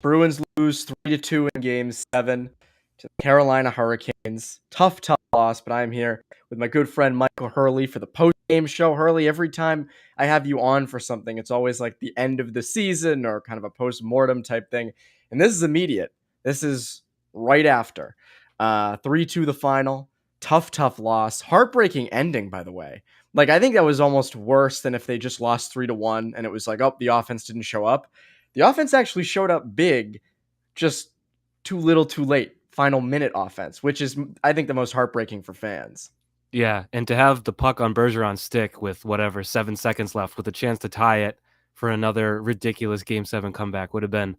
Bruins lose 3-2 in Game 7 to the Carolina Hurricanes. Tough loss, but I'm here with my good friend Michael Hurley for the post-game show. Hurley, every time I have you on for something, it's always like the end of the season or kind of a post-mortem type thing. And this is immediate. This is right after. 3-2 the final. Tough loss. Heartbreaking ending, by the way. Like, I think that was almost worse than if they just lost 3-1 and it was like, oh, the offense didn't show up. The offense actually showed up big, just too little too late. Final minute offense, which is, I think, the most heartbreaking for fans. Yeah, and to have the puck on Bergeron's stick with 7 seconds left with a chance to tie it for another ridiculous Game 7 comeback would have been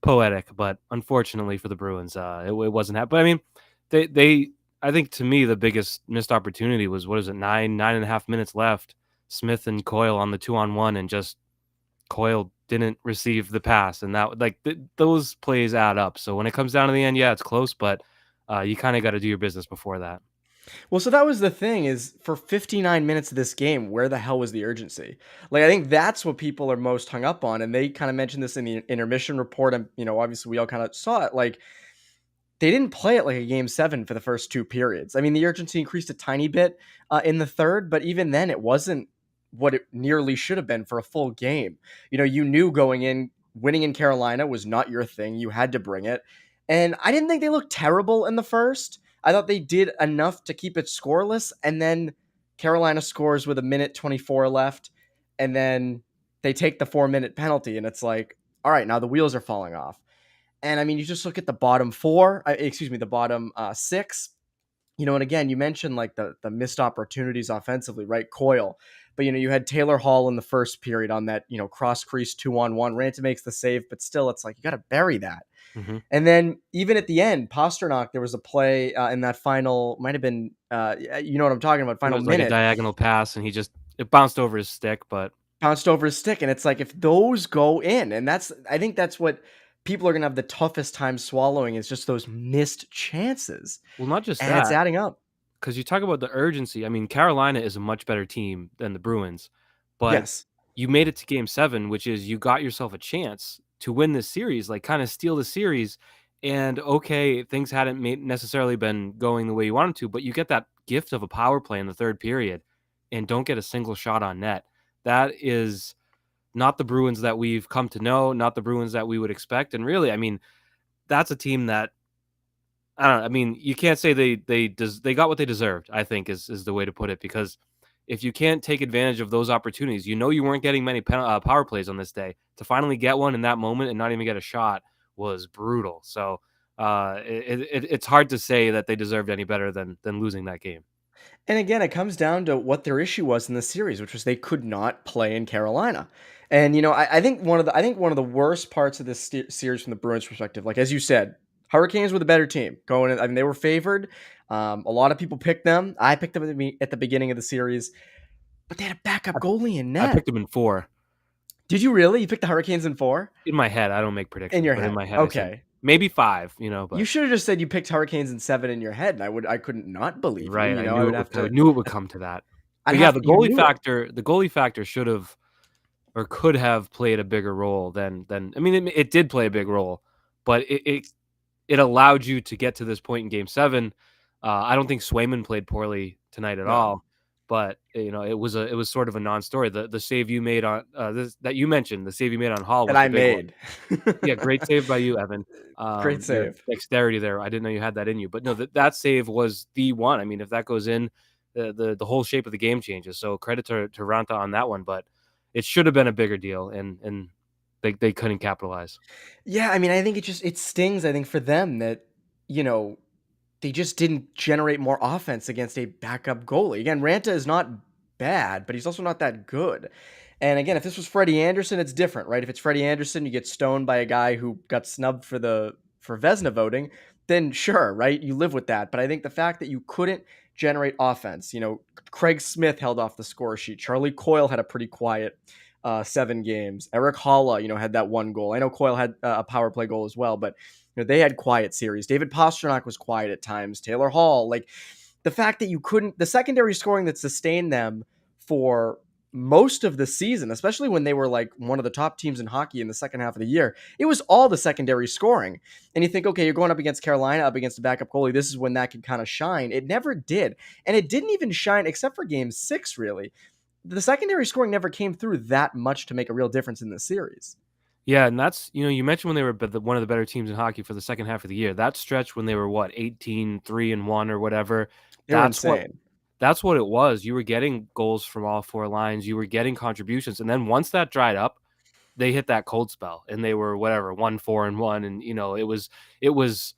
poetic, but unfortunately for the Bruins, it wasn't happening. But I mean, I think to me, the biggest missed opportunity was, 9.5 minutes left. Smith and Coyle on the 2-on-1, and just Coyle didn't receive the pass. And that, those plays add up. So when it comes down to the end, yeah, it's close, but you kind of got to do your business before that. Well, so that was the thing, is for 59 minutes of this game, where the hell was the urgency? Like, I think that's what people are most hung up on. And they kind of mentioned this in the intermission report. And, obviously we all kind of saw it. Like, they didn't play it like a Game 7 for the first two periods. I mean, the urgency increased a tiny bit in the third, but even then it wasn't what it nearly should have been for a full game. You knew going in, winning in Carolina was not your thing. You had to bring it. And I didn't think they looked terrible in the first. I thought they did enough to keep it scoreless. And then Carolina scores with 1:24 left. And then they take the 4-minute penalty. And it's like, all right, now the wheels are falling off. And I mean, you just look at the bottom the bottom six, and again, you mentioned like the missed opportunities offensively, right? Coyle. But, you had Taylor Hall in the first period on that, cross crease 2-on-1. Ranta makes the save, but still, it's like, you got to bury that. Mm-hmm. And then even at the end, Pasternak, there was a play in that final, might have been, you know what I'm talking about, final it was minute. like a diagonal pass, and it bounced over his stick, but bounced over his stick. And it's like, if those go in, and I think that's what people are going to have the toughest time swallowing, is just those missed chances. Well, not just and that. It's adding up. Because you talk about the urgency. I mean, Carolina is a much better team than the Bruins, but Yes. you made it to Game 7, which is, you got yourself a chance to win this series, like kind of steal the series. And okay, things hadn't necessarily been going the way you wanted to, but you get that gift of a power play in the third period and don't get a single shot on net. That is not the Bruins that we've come to know, not the Bruins that we would expect. And really, I mean, that's a team that, I don't know. I mean, you can't say they got what they deserved, I think is the way to put it, because if you can't take advantage of those opportunities, you weren't getting many power plays on this day. To finally get one in that moment and not even get a shot was brutal. So it's hard to say that they deserved any better than losing that game. And again, it comes down to what their issue was in the series, which was they could not play in Carolina. And I think one of the worst parts of this series from the Bruins' perspective, like as you said, Hurricanes were the better team going in. I mean, they were favored. A lot of people picked them. I picked them at the beginning of the series, but they had a backup goalie in net. I picked them in 4. Did you really? You picked the Hurricanes in 4? In my head, I don't make predictions. In your but head, in my head, okay. Maybe 5. But you should have just said you picked Hurricanes in 7 in your head, and I couldn't not believe right. you. I knew it would come to that. But yeah, the goalie factor should have, or could have, played a bigger role than. I mean, it did play a big role, but it allowed you to get to this point in Game 7. I don't think Swayman played poorly tonight at all, but it was sort of a non-story. The save you made on that you mentioned, the save you made on Hall was that I the big made. One. Yeah, great save by you, Evan. Great save. Dexterity there. I didn't know you had that in you, but no, that save was the one. I mean, if that goes in, the whole shape of the game changes. So credit to Ranta on that one, but it should have been a bigger deal, and they couldn't capitalize. Yeah, I mean, I think it stings, I think, for them that, they just didn't generate more offense against a backup goalie. Again, Ranta is not bad, but he's also not that good. And again, if this was Freddie Anderson, it's different, right? If it's Freddie Anderson, you get stoned by a guy who got snubbed for Vezina voting, then sure, right? You live with that. But I think the fact that you couldn't generate offense, Craig Smith held off the score sheet. Charlie Coyle had a pretty quiet 7 games. Eric Holla, had that one goal. I know Coyle had a power play goal as well, but they had quiet series. David Pasternak was quiet at times. Taylor Hall, like the fact that you couldn't, the secondary scoring that sustained them for most of the season, especially when they were like one of the top teams in hockey in the second half of the year, it was all the secondary scoring. And you think, okay, you're going up against Carolina, up against a backup goalie. This is when that could kind of shine. It never did. And it didn't even shine except for game 6, really. The secondary scoring never came through that much to make a real difference in the series. Yeah, and that's, you mentioned when they were one of the better teams in hockey for the second half of the year. That stretch when they were what, 18-3-1 or whatever. They were That's what insane. that's what it was. You were getting goals from all four lines. You were getting contributions, and then once that dried up, they hit that cold spell, and they were whatever 1-4-1, and it was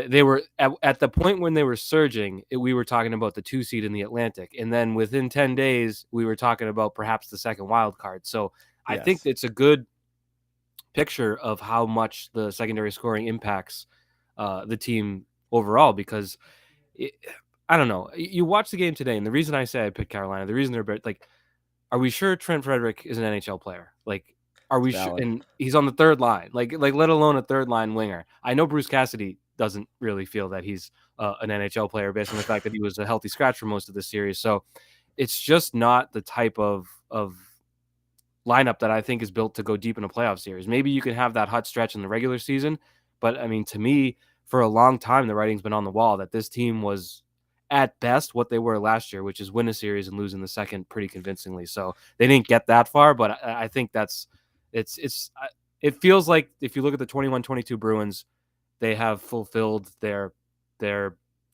they were at the point when they were surging. We were talking about the 2 seed in the Atlantic, and then within 10 days, we were talking about perhaps the second wild card. So I think Yes. it's a good picture of how much the secondary scoring impacts the team overall because it, I don't know. You watch the game today, and the reason I say I picked Carolina, the reason they're like, are we sure Trent Frederick is an NHL player? Like, are It's we sure? valid. And he's on the third line, like let alone a third line winger. I know Bruce Cassidy doesn't really feel that he's an NHL player based on the fact that he was a healthy scratch for most of the series. So it's just not the type of lineup that I think is built to go deep in a playoff series. Maybe you can have that hot stretch in the regular season, but I mean, to me, for a long time, the writing's been on the wall that this team was at best what they were last year, which is win a series and lose in the second pretty convincingly. So they didn't get that far, but I think it feels like if you look at the 21-22 Bruins, they have fulfilled their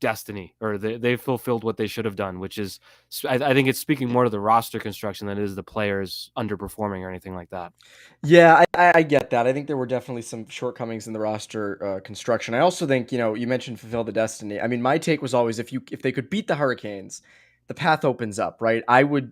destiny, or they fulfilled what they should have done, which is I think it's speaking more to the roster construction than it is the players underperforming or anything like that. Yeah, I get that. I think there were definitely some shortcomings in the roster construction. I also think, you mentioned fulfill the destiny. I mean, my take was always if they could beat the Hurricanes, the path opens up, right? I would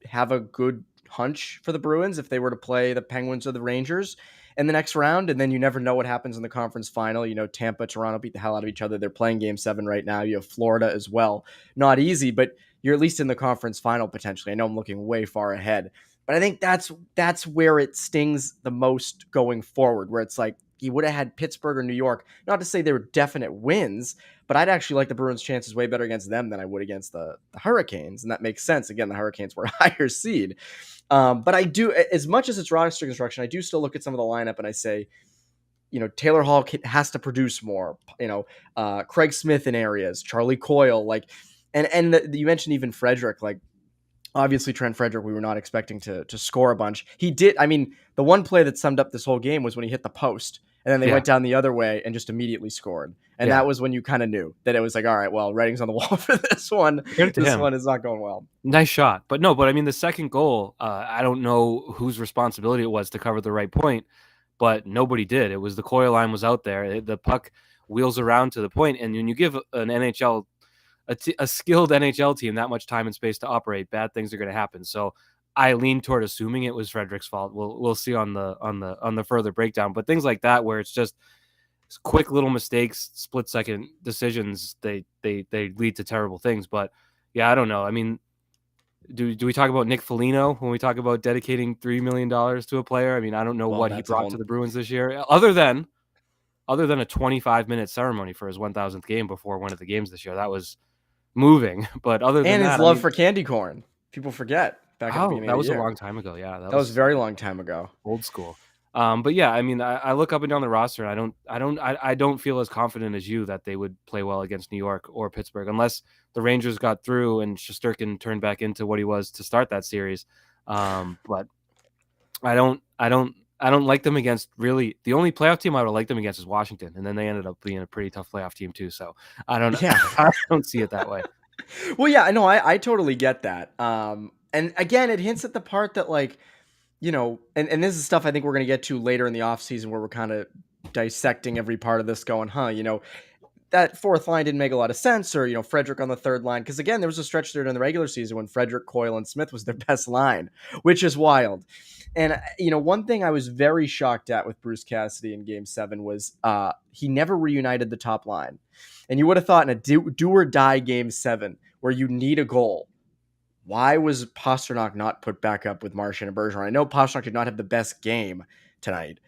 have a good hunch for the Bruins if they were to play the Penguins or the Rangers in the next round, and then you never know what happens in the conference final. Tampa, Toronto beat the hell out of each other. They're playing Game 7 right now. You have Florida as well. Not easy, but you're at least in the conference final potentially. I know I'm looking way far ahead. But I think that's where it stings the most going forward, where it's like you would have had Pittsburgh or New York. Not to say they were definite wins, but I'd actually like the Bruins' chances way better against them than I would against the Hurricanes, and that makes sense. Again, the Hurricanes were a higher seed, but I do, as much as it's roster construction, I do still look at some of the lineup and I say, Taylor Hall has to produce more. Craig Smith in areas, Charlie Coyle, like, you mentioned even Frederick, like. Obviously, Trent Frederick, we were not expecting to score a bunch. He did. I mean, the one play that summed up this whole game was when he hit the post, and then they Yeah, went down the other way and just immediately scored. And that yeah. was when you kind of knew that it was like, all right, well, writing's on the wall for this one. Credit to This him. one is not going well. Nice shot. But no, but I mean, the second goal, I don't know whose responsibility it was to cover the right point, but nobody did. It was the Coyle line was out there. The puck wheels around to the point, and when you give an a skilled NHL team that much time and space to operate, bad things are going to happen. So I lean toward assuming it was Frederick's fault. We'll see on the further breakdown, but things like that where it's just quick little mistakes, split second decisions, they lead to terrible things. But yeah, I don't know. I mean, do we talk about Nick Foligno when we talk about dedicating $3 million to a player? I mean, I don't know Well, what he that's a brought to whole. the Bruins this year, other than a 25-minute ceremony for his 1,000th game before one of the games this year. That was moving. But other than And his that, I love mean, for candy corn. People forget back at the beginning that of the was a year. long time ago. Yeah, that That was a was very long time ago. old school. But yeah, I mean, I look up and down the roster, and I don't feel as confident as you that they would play well against New York or Pittsburgh, unless the Rangers got through and Shesterkin turned back into what he was to start that series. But I don't like them against really the only playoff team I would like them against is Washington, and then they ended up being a pretty tough playoff team too. So I don't Yeah. I don't see it that way. Well, yeah, I know. I totally get that. And again, it hints at the part that, like, and this is stuff I think we're going to get to later in the offseason where we're kind of dissecting every part of this going, that fourth line didn't make a lot of sense, or, Frederick on the third line. Because again, there was a stretch there in the regular season when Frederick, Coyle, and Smith was their best line, which is wild. And, one thing I was very shocked at with Bruce Cassidy in game 7 was he never reunited the top line. And you would have thought in a do or die game 7 where you need a goal, why was Pastrnak not put back up with Marchand and Bergeron? I know Pastrnak did not have the best game tonight,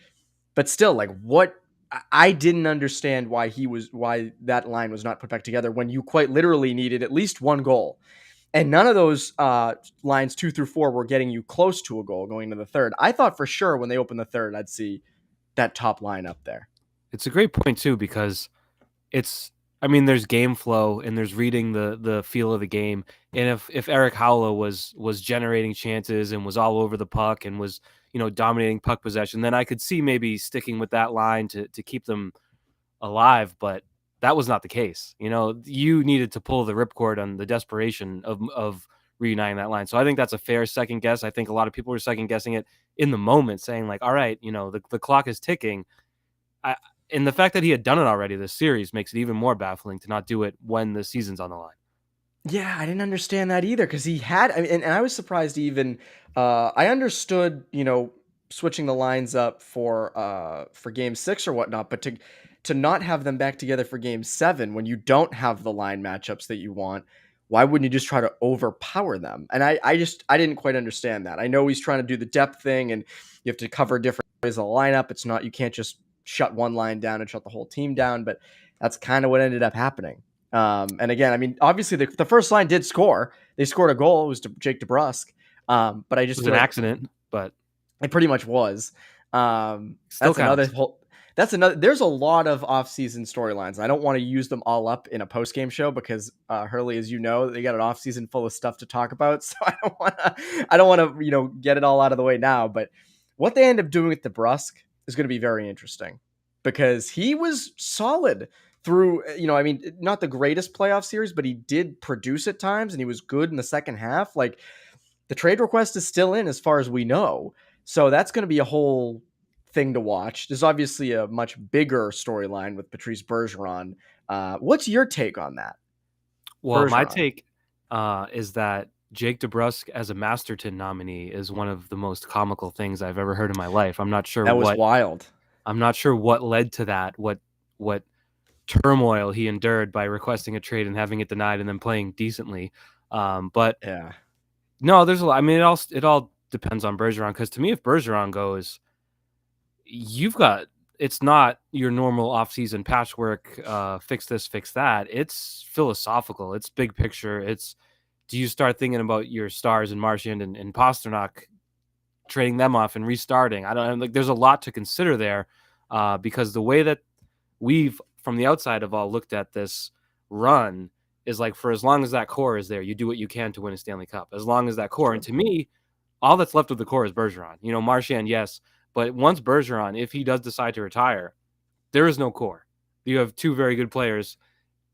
but still, like, what? I didn't understand why that line was not put back together when you quite literally needed at least one goal. And none of those lines 2 through 4 were getting you close to a goal going to the third. I thought for sure when they opened the third, I'd see that top line up there. It's a great point too, because it's, I mean, there's game flow and there's reading the feel of the game. And if Eric Howla was generating chances and was all over the puck and was, dominating puck possession, then I could see maybe sticking with that line to keep them alive. But that was not the case. You needed to pull the ripcord on the desperation of reuniting that line. So I think that's a fair second guess. I think a lot of people were second guessing it in the moment, saying like, all right, the clock is ticking. I, and the fact that he had done it already this series makes it even more baffling to not do it when the season's on the line. Yeah, I didn't understand that either because he had, and I was surprised even. I understood, switching the lines up for Game 6 or whatnot, but to not have them back together for Game 7 when you don't have the line matchups that you want, why wouldn't you just try to overpower them? And I didn't quite understand that. I know he's trying to do the depth thing, and you have to cover different ways of the lineup. It's not, you can't just shut one line down and shut the whole team down, but that's kind of what ended up happening. And again, I mean, obviously the first line did score. They scored a goal. It was Jake DeBrusk. But I It just was feel an like accident, but it pretty much was. still That's another counts. whole. That's another. There's a lot of off-season storylines. I don't want to use them all up in a post-game show because Hurley, as you know, they got an off-season full of stuff to talk about. So I don't want to. I don't want to, get it all out of the way now. But what they end up doing with DeBrusk is going to be very interesting because he was solid through. I mean, not the greatest playoff series, but he did produce at times, and he was good in the second half. Like the trade request is still in, as far as we know. So that's going to be a whole thing to watch. There's obviously a much bigger storyline with Patrice Bergeron. What's your take on that? Well, my Bergeron. take is that Jake DeBrusk as a Masterton nominee is one of the most comical things I've ever heard in my life. That was wild. I'm not sure what led to that. What turmoil he endured by requesting a trade and having it denied and then playing decently. But Yeah. no, there's a lot. I mean, it all depends on Bergeron, because to me, if Bergeron goes, you've got, it's not your normal offseason patchwork, fix this, fix that. It's philosophical. It's big picture. It's, do you start thinking about your stars and Marchand and Pasternak, trading them off and restarting? I don't like. There's a lot to consider there, because the way that we've from the outside have all looked at this run is like, for as long as that core is there, you do what you can to win a Stanley Cup. As long as that core, True. and to me, all that's left of the core is Bergeron. Marchand, yes, but once Bergeron, if he does decide to retire, there is no core. You have two very good players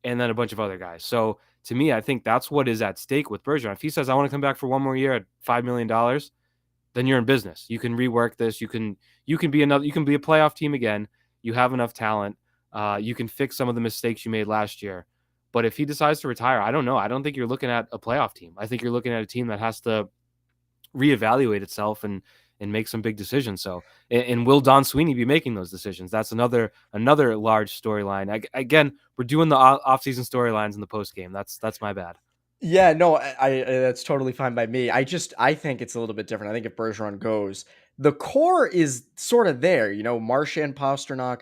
and then a bunch of other guys. So to me, I think that's what is at stake with Bergeron. If he says, I want to come back for one more year at $5 million, then you're in business. You can rework this. You can be a playoff team again. You have enough talent. You can fix some of the mistakes you made last year. But if he decides to retire, I don't know. I don't think you're looking at a playoff team. I think you're looking at a team that has to reevaluate itself and make some big decisions. So, and will Don Sweeney be making those decisions? That's another large storyline. Again, we're doing the off-season storylines in the post game. That's my bad. Yeah, no, I that's totally fine by me. I think it's a little bit different. I think if Bergeron goes, the core is sort of there. Marchand, Pasternak,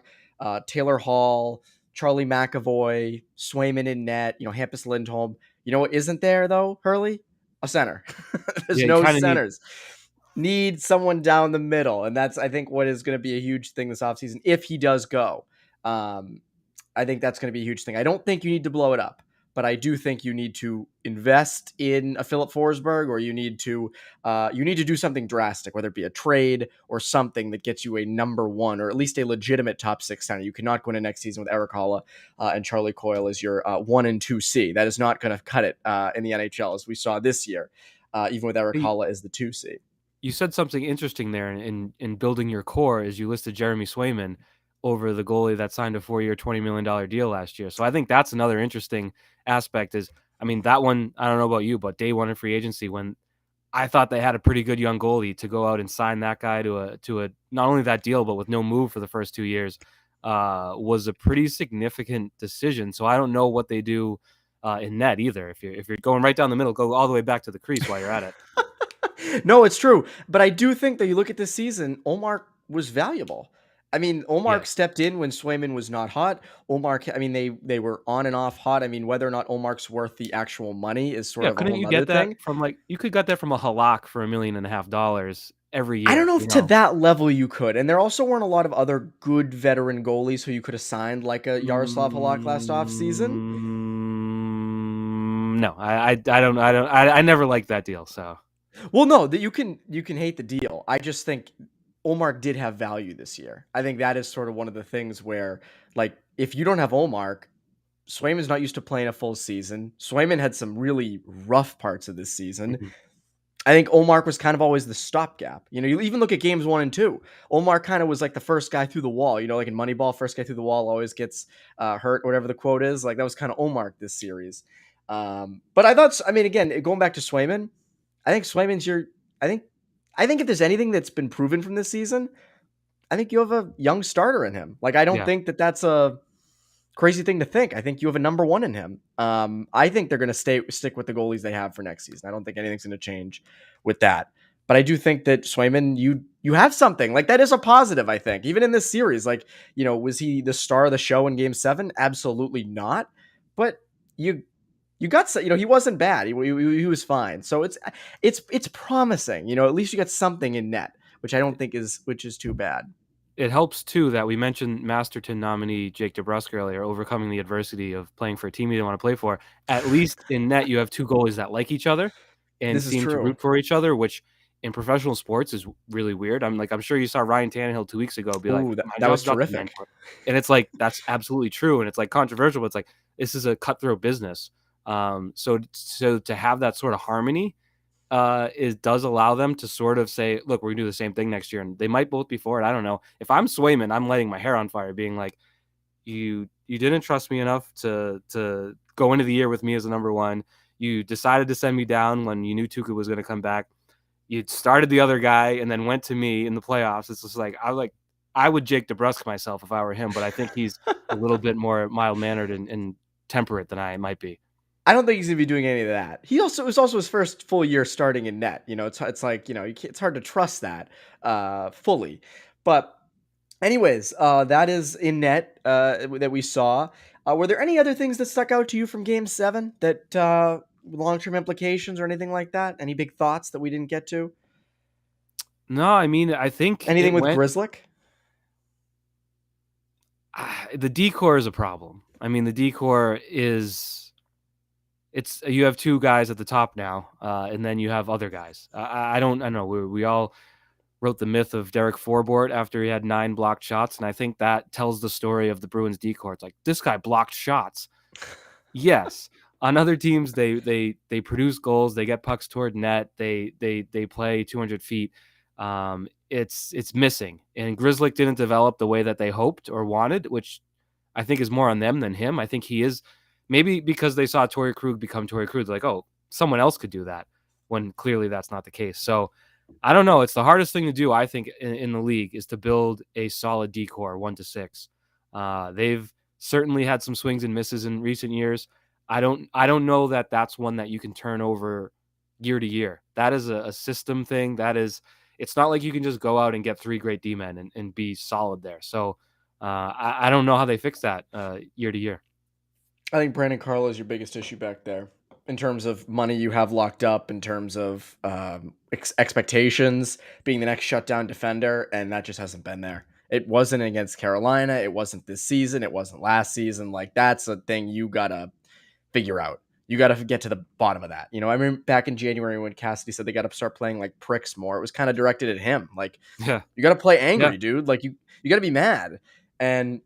Taylor Hall, Charlie McAvoy, Swayman in net. Hampus Lindholm. You know what isn't there though? Hurley, a center. There's Yeah, you no kind of need. centers. Need someone down the middle, and that's I think what is going to be a huge thing this offseason if he does go. Um, I think that's going to be a huge thing. I don't think you need to blow it up, but I do think you need to invest in a Philip Forsberg, or you need to do something drastic, whether it be a trade or something that gets you a number one or at least a legitimate top six center. You cannot go into next season with Eric Halla and Charlie Coyle as your 1 and 2C. That is not going to cut it in the NHL, as we saw this year, even with Eric Halla as the 2C. You said something interesting there in building your core, as you listed Jeremy Swayman over the goalie that signed a 4-year, $20 million deal last year. So I think that's another interesting aspect is, I mean, that one, I don't know about you, but day one in free agency, when I thought they had a pretty good young goalie, to go out and sign that guy to a not only that deal, but with no move for the first 2 years, was a pretty significant decision. So I don't know what they do in net either. If you're going right down the middle, go all the way back to the crease while you're at it. No, it's true. But I do think that you look at this season, Omar was valuable. I mean, Olmark Yes. stepped in when Swayman was not hot. Olmark, I mean, they were on and off hot. I mean, whether or not Olmark's worth the actual money is sort Yeah, of a couldn't whole you nother get that thing. from, like you could get that from a Halak for $1.5 million every I don't year, know you if to know? that level you could. And there also weren't a lot of other good veteran goalies who you could have signed like a Yaroslav Halak last offseason. No, I never liked that deal, so Well, no, that you can hate the deal. I just think Olmark did have value this year. I think that is sort of one of the things where, like, if you don't have Olmark, Swayman's not used to playing a full season. Swayman had some really rough parts of this season. Mhm. I think Olmark was kind of always the stopgap. You know, you even look at games 1 and 2. Olmark kind of was like the first guy through the wall. You know, like in Moneyball, first guy through the wall always gets hurt, or whatever the quote is. Like that was kind of Olmark this series. But I thought, I mean, again, going back to Swayman, I think Swayman's your. I think, I think if there's anything that's been proven from this season, I think you have a young starter in him. Like I don't Yeah. think that that's a crazy thing to think. I think you have a number one in him. I think they're going to stick with the goalies they have for next season. I don't think anything's going to change with that. But I do think that Swayman, you have something like that is a positive. I think even in this series, like was he the star of the show in Game 7? Absolutely not. But you you got he wasn't bad. He was fine. So it's promising. At least you got something in net, which I don't think is too bad. It helps too that we mentioned Masterton nominee Jake DeBrusk earlier, overcoming the adversity of playing for a team you didn't want to play for. At least in net, you have two goalies that like each other and This is seem to true. root for each other, which in professional sports is really weird. I'm sure you saw Ryan Tannehill 2 weeks ago be like, Ooh, that, "My that was job's not the terrific. mentor," and it's like that's absolutely true, and it's like controversial, but it's like this is a cutthroat business. So to have that sort of harmony it does allow them to sort of say, look, we're gonna do the same thing next year. And they might both be for it. I don't know. If I'm Swayman, I'm lighting my hair on fire, being like, you didn't trust me enough to go into the year with me as a number one. You decided to send me down when you knew Tuca was gonna come back. You started the other guy and then went to me in the playoffs. It's just like I would Jake DeBrusk myself if I were him, but I think he's a little bit more mild mannered and temperate than I might be. I don't think he's gonna be doing any of that. It was also his first full year starting in net. It's like it's hard to trust that fully. But anyways, that is in net that we saw. Were there any other things that stuck out to you from Game 7 that long term implications or anything like that? Any big thoughts that we didn't get to? No, I mean, I think Anything it with went Grizzlick? the decor is a problem. I mean, the decor is it's you have two guys at the top now, and then you have other guys. I don't know. We all wrote the myth of Derek Forbort after he had 9 blocked shots, and I think that tells the story of the Bruins decor. It's like this guy blocked shots. Yes. On other teams, they produce goals, they get pucks toward net, they play 200 feet. It's missing, and Grizzlick didn't develop the way that they hoped or wanted, which I think is more on them than him. I think he is maybe because they saw Torrey Krug become Torrey Krug, like someone else could do that, when clearly that's not the case. So I don't know. It's the hardest thing to do, I think, in the league is to build a solid decor 1 to 6. They've certainly had some swings and misses in recent years. I don't know that that's one that you can turn over year to year. That is a system thing. It's not like you can just go out and get 3 great D-men and be solid there. So I don't know how they fix that year to year. I think Brandon Carlo is your biggest issue back there in terms of money you have locked up, in terms of expectations, being the next shutdown defender, and that just hasn't been there. It wasn't against Carolina. It wasn't this season. It wasn't last season. Like that's a thing you gotta figure out. You got to get to the bottom of that. I remember back in January when Cassidy said they got to start playing like pricks more. It was kind of directed at him. Like Yeah. you got to play Yeah. angry, dude. Like you got to be mad. And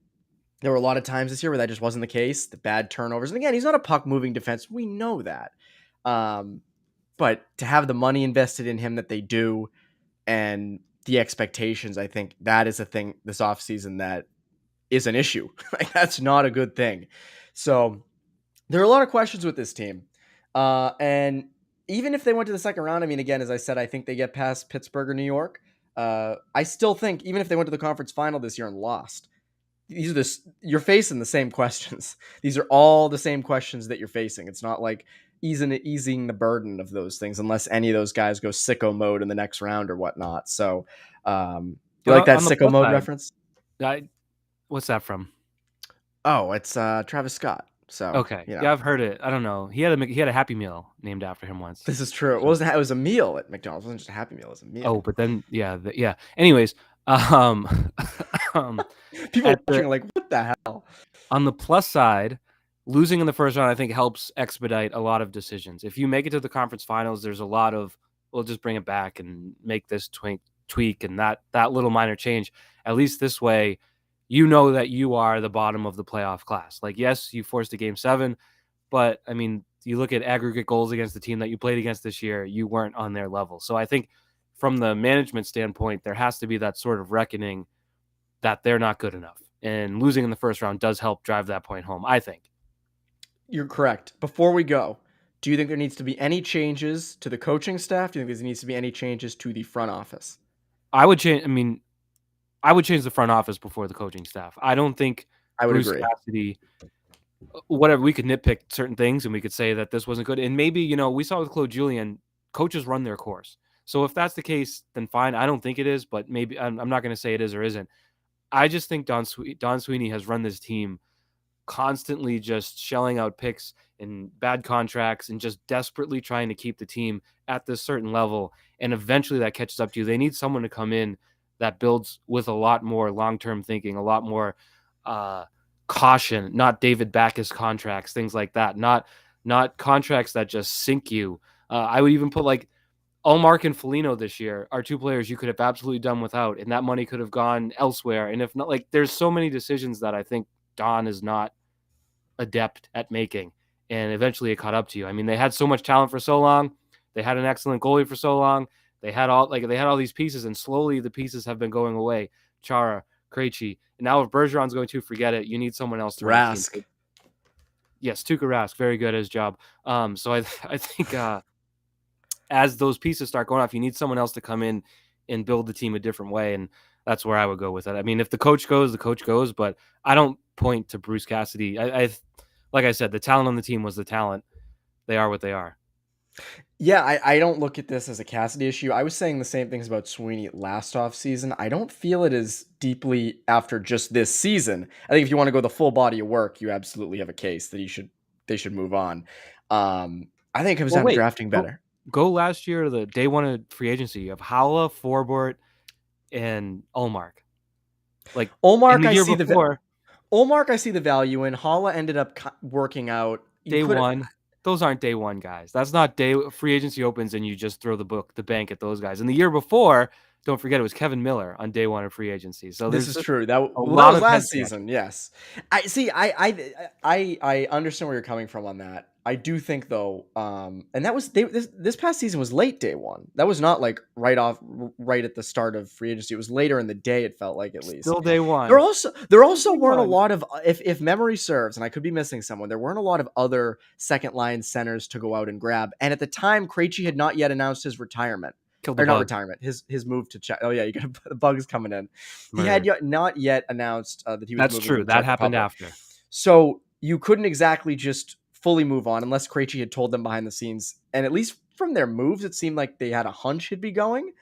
there were a lot of times this year where that just wasn't the case. The bad turnovers. And again, he's not a puck moving defense. We know that. Um, but to have the money invested in him that they do and the expectations, I think that is a thing this offseason that is an issue. Like that's not a good thing. So there are a lot of questions with this team. And even if they went to the second round, I mean, again, as I said, I think they get past Pittsburgh or New York. I still think even if they went to the conference final this year and lost, you're facing the same questions. These are all the same questions that you're facing. It's not like easing the burden of those things unless any of those guys go sicko mode in the next round or whatnot. So you But like that on the sicko plus mode side, reference? What's that from? Oh, it's Travis Scott. So, Okay, yeah, I've heard it. I don't know. He had a Happy Meal named after him once. this is true. It So, wasn't. It was a meal at McDonald's. It wasn't just a Happy Meal. It was a meal. but then yeah. Anyways, um, um, People at watching the are like, "What the hell?" on the plus side, losing in the first round I think helps expedite a lot of decisions. If you make it to the conference finals, there's a lot of we'll just bring it back and make this tweak and that little minor change. At least this way, you know that you are the bottom of the playoff class. Like, yes, you forced a game 7, but I mean, you look at aggregate goals against the team that you played against this year, you weren't on their level. So I think from the management standpoint, there has to be that sort of reckoning that they're not good enough. And losing in the first round does help drive that point home, I think. You're correct. Before we go, do you think there needs to be any changes to the coaching staff? Do you think there needs to be any changes to the front office? I would change. I mean, I would change the front office before the coaching staff. I don't think I would Bruce agree. Cassidy. Whatever, we could nitpick certain things and we could say that this wasn't good. And maybe we saw with Claude Julien, coaches run their course. So if that's the case, then fine. I don't think it is, but maybe I'm not going to say it is or isn't. I just think Don Sweeney has run this team constantly just shelling out picks and bad contracts and just desperately trying to keep the team at this certain level. And eventually that catches up to you. They need someone to come in that builds with a lot more long-term thinking, a lot more caution, not David Backus contracts, things like that, not contracts that just sink you. I would even put like Allmark and Foligno this year are 2 players you could have absolutely done without, and that money could have gone elsewhere. And if not, like, there's so many decisions that I think Don is not adept at making, and eventually it caught up to you. I mean, they had so much talent for so long. They had an excellent goalie for so long. They had all these pieces, and slowly the pieces have been going away. Chara, Krejci, and now if Bergeron's going to forget it, you need someone else to run the team. Rask. Yes, Tuukka Rask, very good at his job. So I think as those pieces start going off, you need someone else to come in and build the team a different way, and that's where I would go with it. I mean, if the coach goes, the coach goes, but I don't point to Bruce Cassidy. I like I said, the talent on the team was the talent. They are what they are. Yeah, I don't look at this as a Cassidy issue. I was saying the same things about Sweeney last off season. I don't feel it as deeply after just this season. I think if you want to go the full body of work, you absolutely have a case that they should move on. I think it comes Well, down to wait, drafting better. go last year to the day one of free agency. You have Howla, Forbort, and Allmark. Like in Olmark, the year before, Olmark, I see the value in. Holla ended up working out. day one. Those aren't day one guys. That's not day free agency opens and you just throw the bank at those guys. And the year before, don't forget it was Kevin Miller on day one of free agency. So This there's is just true. a That lot was of head last scratching. season. Yes, I see. I understand where you're coming from on that. I do think though, and that was this past season was late day one. That was not like right at the start of free agency. It was later in the day. It felt like at least. Still day one. There also Day weren't a one. lot of if memory serves, and I could be missing someone. There weren't a lot of other second line centers to go out and grab. And at the time, Krejci had not yet announced his retirement. Killed the Or not bug. retirement, his move to Czech. Oh yeah, you got the bugs coming in. He Murder. had not yet announced that he was That's moving true. to the That Czech happened Republic. after. So you couldn't exactly just fully move on unless Krejci had told them behind the scenes. And at least from their moves, it seemed like they had a hunch he'd be going.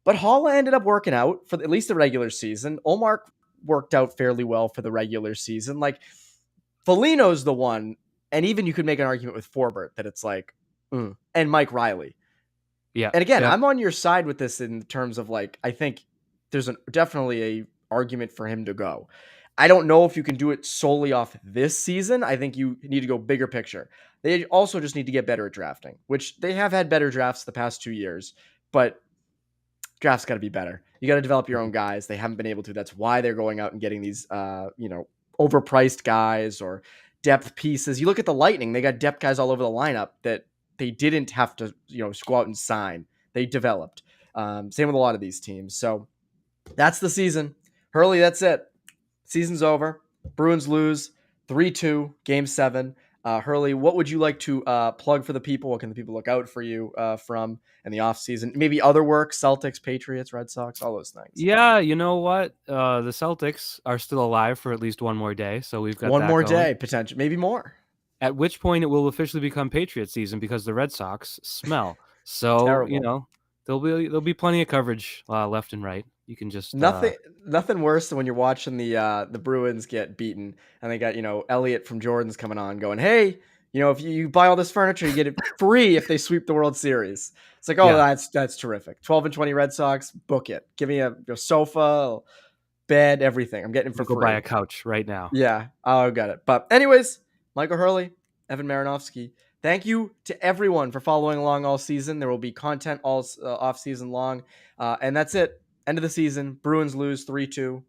But Holla ended up working out for at least the regular season. Omar worked out fairly well for the regular season. Like Foligno's the one, and even you could make an argument with Forbert that it's like, and Mike Riley. Yeah. And again, Yeah. I'm on your side with this in terms of like, I think there's definitely a argument for him to go. I don't know if you can do it solely off this season. I think you need to go bigger picture. They also just need to get better at drafting, which they have had better drafts the past 2 years, but drafts got to be better. You got to develop your own guys. They haven't been able to. That's why they're going out and getting these, overpriced guys or depth pieces. You look at the Lightning; they got depth guys all over the lineup that they didn't have to, go out and sign. They developed. Same with a lot of these teams. So that's the season. Hurley, that's it. Season's over. Bruins lose 3-2, game 7. Hurley, what would you like to plug for the people? What can the people look out for you from in the offseason? Maybe other work, Celtics, Patriots, Red Sox, all those things. Yeah, you know what? The Celtics are still alive for at least one more day, so we've got one that more going. day, potential, maybe more. At which point it will officially become Patriot season because the Red Sox smell. So Terrible. there'll be plenty of coverage left and right. You can just Nothing worse than when you're watching the Bruins get beaten and they got, Elliot from Jordan's coming on going, "Hey, if you buy all this furniture, you get it free if they sweep the World Series." It's like, "Oh, yeah, that's terrific. 12 and 20 Red Sox, book it. Give me a sofa, bed, everything. I'm getting it I'm for gonna go buy free." a couch right now. Yeah, I got it. But anyways, Michael Hurley, Evan Marinofsky, thank you to everyone for following along all season. There will be content all off season long. And that's it. End of the season. Bruins lose 3-2.